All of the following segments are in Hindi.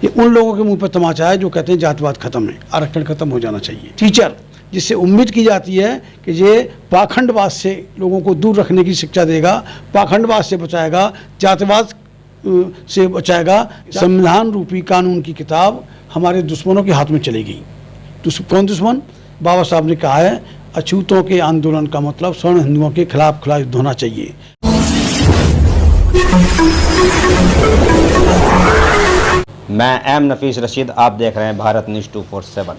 ये उन लोगों के मुंह पर तमाचा है जो कहते हैं जातिवाद खत्म है, आरक्षण खत्म हो जाना चाहिए। टीचर जिससे उम्मीद की जाती है कि ये पाखंडवाद से लोगों को दूर रखने की शिक्षा देगा, पाखंडवाद से बचाएगा, जातिवाद से बचाएगा। संविधान रूपी कानून की किताब हमारे दुश्मनों के हाथ में चली गई। कौन दुश्मन? बाबा साहब ने कहा है अछूतों के आंदोलन का मतलब स्वर्ण हिंदुओं के खिलाफ युद्ध होना चाहिए। मैं एम नफीस रशीद, आप देख रहे हैं भारत न्यूज़ 247।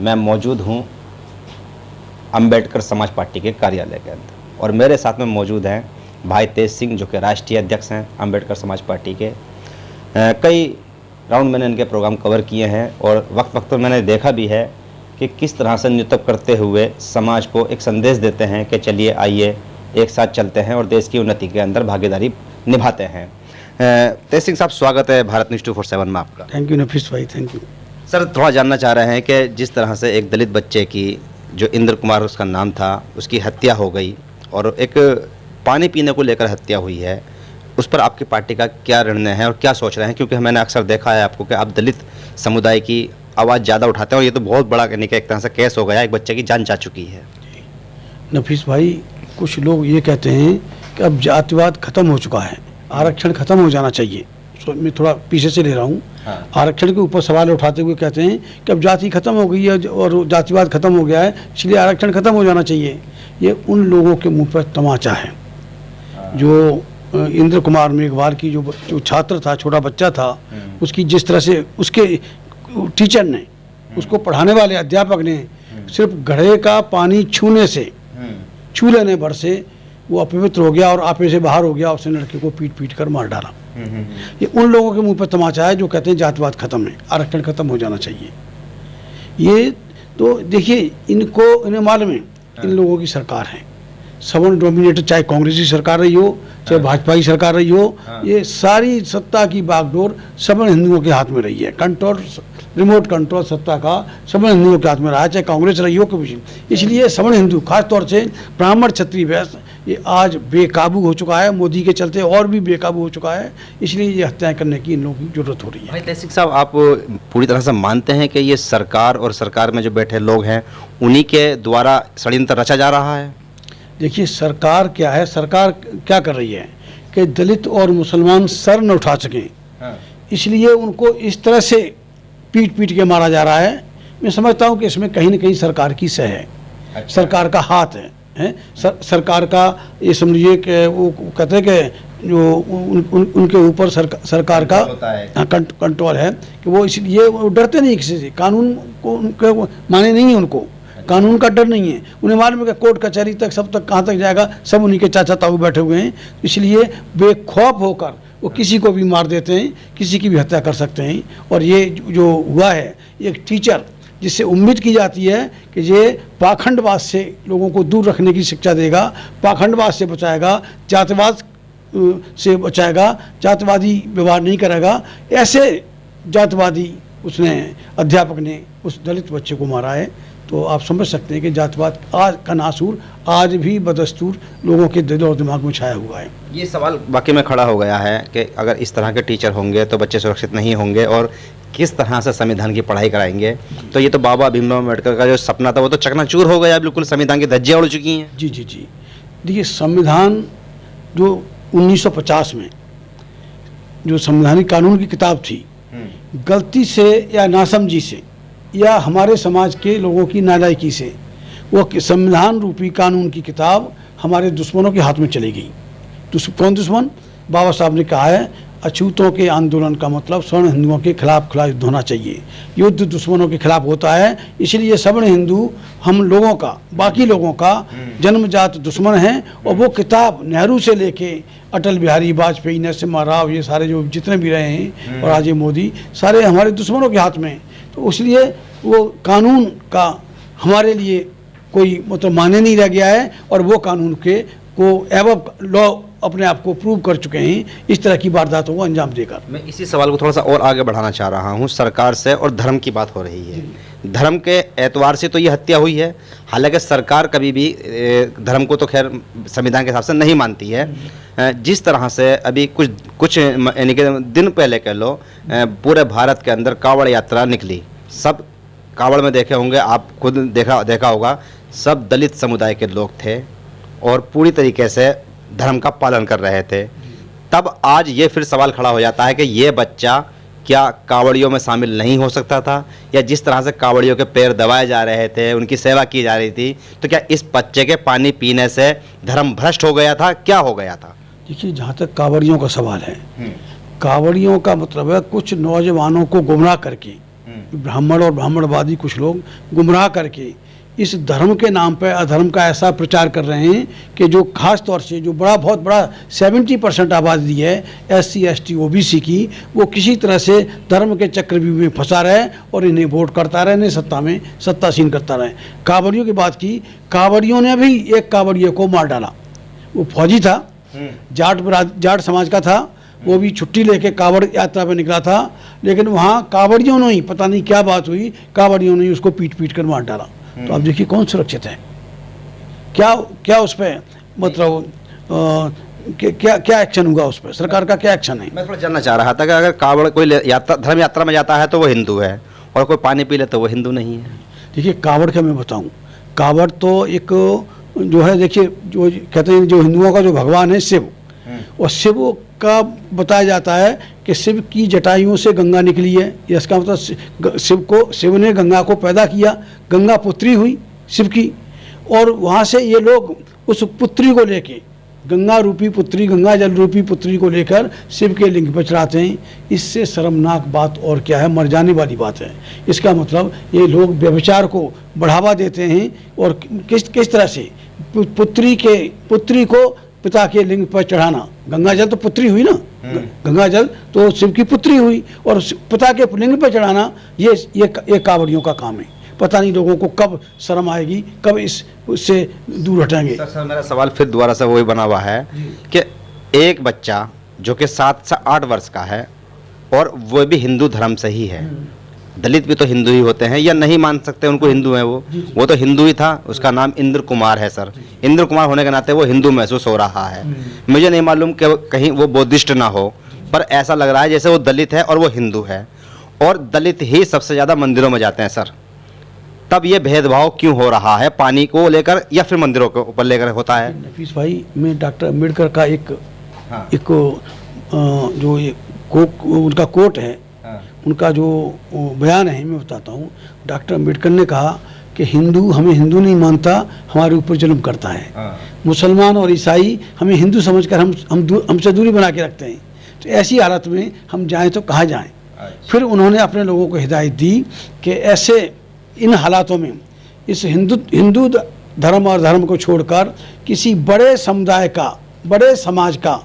मैं मौजूद हूं अंबेडकर समाज पार्टी के कार्यालय के अंदर और मेरे साथ में मौजूद हैं भाई तेज सिंह जो कि राष्ट्रीय अध्यक्ष हैं अंबेडकर समाज पार्टी के। कई राउंड मैंने इनके प्रोग्राम कवर किए हैं और वक्त वक्त पर मैंने देखा भी है कि किस तरह से नृत्य करते हुए समाज को एक संदेश देते हैं कि चलिए आइए एक साथ चलते हैं और देश की उन्नति के अंदर भागीदारी निभाते हैं। तेज सिंह साहब, स्वागत है भारत न्यूज़ 247 में आपका। थैंक यू नफीस भाई, थैंक यू। सर, थोड़ा जानना चाह रहे हैं कि जिस तरह से एक दलित बच्चे की, जो इंद्र कुमार उसका नाम था, उसकी हत्या हो गई और एक पानी पीने को लेकर हत्या हुई है, उस पर आपकी पार्टी का क्या निर्णय है और क्या सोच रहे हैं? क्योंकि मैंने अक्सर देखा है आपको कि आप दलित समुदाय की आवाज़ ज़्यादा उठाते हैं और ये तो बहुत बड़ा कहने का एक तरह से केस हो गया, एक बच्चे की जान जा चुकी है। नफीस भाई, कुछ लोग ये कहते हैं कि अब जातिवाद खत्म हो चुका है, आरक्षण खत्म हो जाना चाहिए। मैं थोड़ा पीछे से ले रहा हूँ। हाँ। आरक्षण के ऊपर सवाल उठाते हुए कहते हैं कि अब जाति खत्म हो गई है और जातिवाद खत्म हो गया है, इसलिए आरक्षण खत्म हो जाना चाहिए। ये उन लोगों के मुंह पर तमाचा है। जो इंद्र कुमार मेघवाल की जो छात्र था, छोटा बच्चा था, उसकी जिस तरह से उसके टीचर ने, उसको पढ़ाने वाले अध्यापक ने सिर्फ घड़े का पानी छू लेने भर से वो अपवित्र हो गया और आपे से बाहर हो गया। उसने लड़के को पीट पीट कर मार डाला। ये उन लोगों के मुंह पर तमाचा है जो कहते हैं जातिवाद खत्म है, आरक्षण खत्म हो जाना चाहिए। ये तो देखिए, इन्हें मालूम है इन लोगों की सरकार है, सवर्ण डोमिनेटेड, चाहे कांग्रेस की सरकार रही हो चाहे भाजपा की सरकार रही हो, ये सारी सत्ता की बागडोर सवर्ण हिंदुओं के हाथ में रही है। कंट्रोल, रिमोट कंट्रोल सत्ता का सवर्ण हिंदुओं के हाथ में रहा है, चाहे कांग्रेस रही हो कभी। इसलिए सवर्ण हिंदू, खासतौर से ब्राह्मण, क्षत्रिय, वैश्य, ये आज बेकाबू हो चुका है। मोदी के चलते और भी बेकाबू हो चुका है, इसलिए ये हत्याएं करने की इन लोगों की जरूरत हो रही है। भाई तेज सिंह साहब, आप पूरी तरह से मानते हैं कि ये सरकार और सरकार में जो बैठे लोग हैं उन्हीं के द्वारा षड्यंत्र रचा जा रहा है? देखिए, सरकार क्या है, सरकार क्या कर रही है कि दलित और मुसलमान सर न उठा सकें, इसलिए उनको इस तरह से पीट पीट के मारा जा रहा है। मैं समझता हूँ कि इसमें कहीं ना कहीं सरकार की सह है। अच्छा। सरकार का हाथ है, सरकार का, ये समझिए कि वो कहते हैं कि जो उनके ऊपर सरकार का कंट्रोल है कि वो, इसलिए वो डरते नहीं किसी से, कानून को उनके माने नहीं है, उनको कानून का डर नहीं है। उन्हें मालूम है कि कोर्ट कचहरी तक, सब तक कहाँ तक जाएगा, सब उन्हीं के चाचा ताऊ बैठे हुए हैं। इसलिए बेखौफ होकर वो किसी को भी मार देते हैं, किसी की भी हत्या कर सकते हैं। और ये जो हुआ है, एक टीचर जिससे उम्मीद की जाती है कि ये पाखंडवाद से लोगों को दूर रखने की शिक्षा देगा, पाखंडवाद से बचाएगा, जातिवाद से बचाएगा, जातिवादी व्यवहार नहीं करेगा, ऐसे जातिवादी उसने, अध्यापक ने उस दलित बच्चे को मारा है। तो आप समझ सकते हैं कि जातिवाद आज का नासूर आज भी बदस्तूर लोगों के दिल और दिमाग में छाया हुआ है। ये सवाल वाकई में खड़ा हो गया है कि अगर इस तरह के टीचर होंगे तो बच्चे सुरक्षित नहीं होंगे और किस तरह से संविधान की पढ़ाई कराएंगे। तो ये तो बाबा भीमराव अम्बेडकर का जो सपना था वो तो चकनाचूर हो गया, बिल्कुल संविधान की धज्जियां उड़ चुकी हैं। जी जी जी, देखिए, संविधान जो 1950 में जो संवैधानिक कानून की किताब थी, गलती से या नासमझी से या हमारे समाज के लोगों की नालायकी से वो संविधान रूपी कानून की किताब हमारे दुश्मनों के हाथ में चली गई। कौन दुश्मन? बाबा साहब ने कहा है अछूतों के आंदोलन का मतलब स्वर्ण हिंदुओं के खिलाफ युद्ध होना चाहिए। युद्ध दुश्मनों के खिलाफ होता है, इसलिए सवर्ण हिंदू हम लोगों का, बाकी लोगों का जन्मजात दुश्मन है। और वो किताब नेहरू से लेके अटल बिहारी वाजपेयी, नरसिम्हा राव, ये सारे जो जितने भी रहे हैं, और आज ये मोदी, सारे हमारे दुश्मनों के हाथ में। तो इसलिए वो कानून का हमारे लिए कोई मतलब माने नहीं रह गया है और वो कानून के को एवं लॉ अपने आप को प्रूव कर चुके हैं इस तरह की वारदातों को अंजाम देकर। मैं इसी सवाल को थोड़ा सा और आगे बढ़ाना चाह रहा हूँ। सरकार से और धर्म की बात हो रही है, धर्म के एतबार से तो ये हत्या हुई है, हालांकि सरकार कभी भी धर्म को तो खैर संविधान के हिसाब से नहीं मानती है। जिस तरह से अभी कुछ यानी कि दिन पहले कह लो पूरे भारत के अंदर कांवड़ यात्रा निकली, सब कांवड़ में देखे होंगे, आप खुद देखा होगा, सब दलित समुदाय के लोग थे और पूरी तरीके से धर्म का पालन कर रहे थे। तब आज ये फिर सवाल खड़ा हो जाता है कि ये बच्चा क्या कांवड़ियों में शामिल नहीं हो सकता था, या जिस तरह से कांवड़ियों के पैर दबाए जा रहे थे, उनकी सेवा की जा रही थी, तो क्या इस बच्चे के पानी पीने से धर्म भ्रष्ट हो गया था, क्या हो गया था? देखिए, जहाँ तक कांवड़ियों का सवाल है, कांवड़ियों का मतलब है कुछ नौजवानों को गुमराह करके, ब्राह्मण और ब्राह्मणवादी कुछ लोग गुमराह करके इस धर्म के नाम पर अधर्म का ऐसा प्रचार कर रहे हैं कि जो खास तौर से जो बहुत बड़ा 70% आबादी है SC ST OBC की, वो किसी तरह से धर्म के चक्रव्यूह में फंसा रहे और इन्हें वोट करता रहे, इन्हें सत्तासीन करता रहे। कांवड़ियों की बात की, कांवड़ियों ने भी एक कांवड़िये को मार डाला, वो फौजी था, जाट समाज का था, वो भी छुट्टी लेके कांवड़ यात्रा पे निकला था, लेकिन वहाँ कांवड़ियों ने ही पता नहीं क्या बात हुई, कांवड़ियों ने उसको पीट कर मार डाला। तो आप देखिए कौन सुरक्षित है, क्या उस पर मतलब क्या एक्शन होगा, उस पर सरकार का क्या एक्शन है? मैं थोड़ा जानना चाह रहा था कि अगर कांवड़ कोई धर्म यात्रा में जाता है तो वो हिंदू है, और कोई पानी पी ले तो वो हिंदू नहीं है। देखिए, कांवड़ का मैं बताऊं, कांवड़ तो एक जो है, देखिए जो कहते हैं जो हिंदुओं का जो भगवान है शिव, और शिव का बताया जाता है कि शिव की जटायुओं से गंगा निकली है। इसका मतलब शिव ने गंगा को पैदा किया, गंगा पुत्री हुई शिव की, और वहाँ से ये लोग उस पुत्री को लेके, गंगा रूपी पुत्री, गंगा जल रूपी पुत्री को लेकर शिव के लिंग पर चढ़ाते हैं। इससे शर्मनाक बात और क्या है, मर जाने वाली बात है। इसका मतलब ये लोग व्यभिचार को बढ़ावा देते हैं, और किस तरह से पुत्री को पिता के लिंग पर चढ़ाना, गंगा जल तो पुत्री हुई ना, गंगा जल तो शिव की पुत्री हुई, और पिता के लिंग पर चढ़ाना ये कांवड़ियों का काम है। पता नहीं लोगों को कब शर्म आएगी, कब इससे दूर हटेंगे। सर मेरा सवाल फिर दोबारा से वही बना हुआ है कि एक बच्चा जो कि 7 से 8 वर्ष का है और वो भी हिंदू धर्म से ही है, दलित भी तो हिंदू ही होते हैं, या नहीं मान सकते उनको हिंदू हैं, वो तो हिंदू ही था। उसका नाम इंद्र कुमार है। सर, इंद्र कुमार होने के नाते वो हिंदू महसूस हो रहा है। मुझे नहीं मालूम कि कहीं वो बौद्धिस्ट ना हो, पर ऐसा लग रहा है जैसे वो दलित है और वो हिंदू है, और दलित ही सबसे ज़्यादा मंदिरों में जाते हैं। सर, तब ये भेदभाव क्यों हो रहा है, पानी को लेकर या फिर मंदिरों के ऊपर लेकर होता है? नफीस भाई, मैं डॉक्टर अम्बेडकर का एक जो उनका कोट है, उनका जो बयान है मैं बताता हूँ। डॉक्टर अम्बेडकर ने कहा कि हिंदू हमें हिंदू नहीं मानता, हमारे ऊपर जुल्म करता है। मुसलमान और ईसाई हमें हिंदू समझकर हमसे दूरी बना के रखते हैं। तो ऐसी हालत में हम जाएं तो कहाँ जाएं? फिर उन्होंने अपने लोगों को हिदायत दी कि ऐसे इन हालातों में इस हिंदू धर्म और धर्म को छोड़कर किसी बड़े समुदाय का, बड़े समाज का,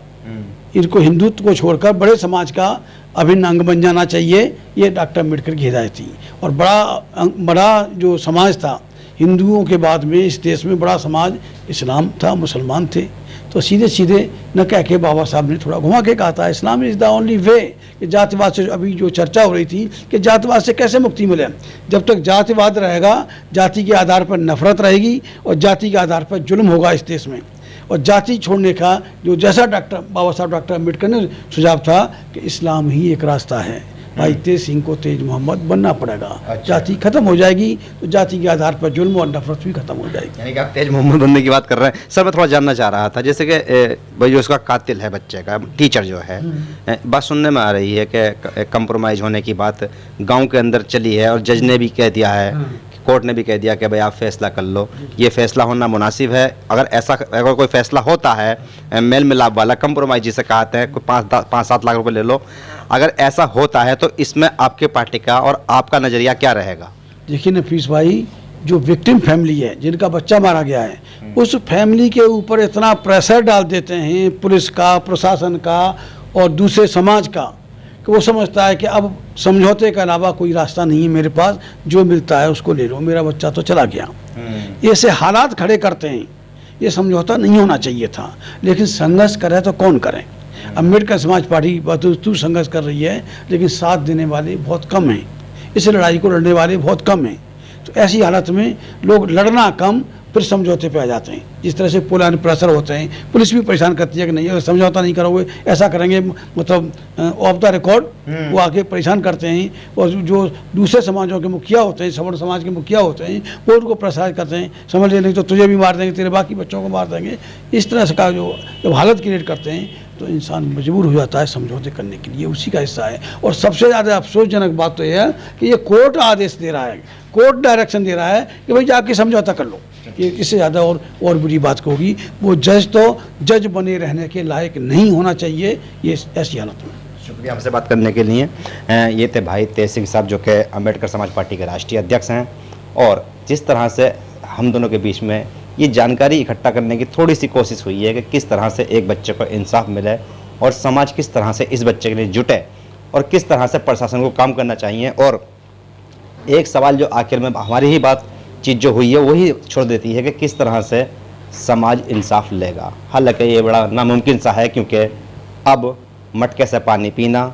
इनको हिंदुत्व को छोड़कर बड़े समाज का अभिन्न अंग बन जाना चाहिए। ये डॉक्टर अम्बेडकर की हिदायत थी। और बड़ा जो समाज था हिंदुओं के बाद में इस देश में, बड़ा समाज इस्लाम था, मुसलमान थे। तो सीधे सीधे न कह के बाबा साहब ने थोड़ा घुमा के कहा था, इस्लाम इज़ द ओनली वे। कि जातिवाद से अभी जो चर्चा हो रही थी कि जातिवाद से कैसे मुक्ति मिले, जब तक जातिवाद रहेगा, जाति के आधार पर नफरत रहेगी और जाति के आधार पर जुल्म होगा इस देश में। और जाति छोड़ने का जो जैसा बाबा साहब डॉक्टर अम्बेडकर ने सुझाव था कि इस्लाम ही एक रास्ता है, भाई तेज सिंह को तेज मोहम्मद बनना पड़ेगा। अच्छा। जाति खत्म हो जाएगी तो जाति के आधार पर जुल्म और नफरत भी खत्म हो जाएगी। यानी कि आप तेज मोहम्मद बनने की बात कर रहे हैं। सर, मैं थोड़ा जानना चाह रहा था, जैसे कि भाई जो उसका कातिल है बच्चे का, टीचर जो है, बात सुनने में आ रही है कि कंप्रोमाइज़ होने की बात गाँव के अंदर चली है, और जज ने भी कह दिया है, कोर्ट ने भी कह दिया कि भाई आप फैसला कर लो। ये फैसला होना मुनासिब है? अगर कोई फैसला होता है मेल मिलाप वाला, कंप्रोमाइज जिसे कहते हैं, कोई 5-7 लाख रुपए ले लो, अगर ऐसा होता है तो इसमें आपके पार्टी का और आपका नज़रिया क्या रहेगा? देखिए नफीस भाई, जो विक्टिम फैमिली है, जिनका बच्चा मारा गया है, उस फैमिली के ऊपर इतना प्रेशर डाल देते हैं पुलिस का, प्रशासन का और दूसरे समाज का, कि वो समझता है कि अब समझौते के अलावा कोई रास्ता नहीं है मेरे पास, जो मिलता है उसको ले लो, मेरा बच्चा तो चला गया। ऐसे हालात खड़े करते हैं ये समझौता नहीं होना चाहिए था, लेकिन संघर्ष करे तो कौन करें। अम्बेडकर समाज पार्टी बदस्तूर संघर्ष कर रही है, लेकिन साथ देने वाले बहुत कम हैं, इस लड़ाई को लड़ने वाले बहुत कम हैं। तो ऐसी हालत में लोग लड़ना कम, फिर समझौते पे आ जाते हैं। जिस तरह से पुलिस प्रेशर होते हैं, पुलिस भी परेशान करती है कि नहीं अगर समझौता नहीं करोगे ऐसा करेंगे, मतलब ऑफ द रिकॉर्ड वो आके परेशान करते हैं। और जो दूसरे समाजों के मुखिया होते हैं, सवर्ण समाज के मुखिया होते हैं, वो उनको प्रसारित करते हैं, समझ ले नहीं तो तुझे भी मार देंगे, तेरे बाकी बच्चों को मार देंगे। इस तरह से का जो जब हालत क्रिएट करते हैं तो इंसान मजबूर हो जाता है समझौते करने के लिए, उसी का हिस्सा है। और सबसे ज़्यादा अफसोसजनक बात तो यह है कि ये कोर्ट आदेश दे रहा है, कोर्ट डायरेक्शन दे रहा है कि भाई जाके समझौता कर लो। ये इससे ज़्यादा और बुरी बात होगी। वो जज तो जज बने रहने के लायक नहीं होना चाहिए ये ऐसी हालत में। शुक्रिया हमसे बात करने के लिए। ये थे भाई तेज सिंह साहब जो कि अम्बेडकर समाज पार्टी के राष्ट्रीय अध्यक्ष हैं। और जिस तरह से हम दोनों के बीच में ये जानकारी इकट्ठा करने की थोड़ी सी कोशिश हुई है कि किस तरह से एक बच्चे को इंसाफ मिले और समाज किस तरह से इस बच्चे के लिए जुटे और किस तरह से प्रशासन को काम करना चाहिए। और एक सवाल जो आखिर में हमारी ही बात चीज़ जो हुई है वही छोड़ देती है कि किस तरह से समाज इंसाफ लेगा। हालांकि ये बड़ा नामुमकिन सा है, क्योंकि अब मटके से पानी पीना,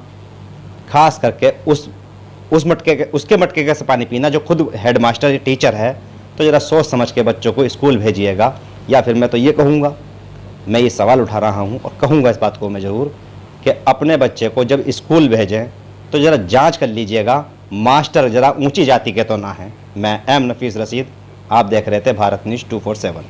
खास करके उसके मटके से पानी पीना जो खुद हेडमास्टर या टीचर है, तो ज़रा सोच समझ के बच्चों को स्कूल भेजिएगा। या फिर मैं तो ये कहूँगा, मैं ये सवाल उठा रहा हूँ और कहूँगा इस बात को मैं ज़रूर कि अपने बच्चे को जब स्कूल भेजें तो ज़रा जांच कर लीजिएगा मास्टर ज़रा ऊंची जाति के तो ना हैं। मैं एम नफीस रशीद, आप देख रहे थे भारत न्यूज़ 247।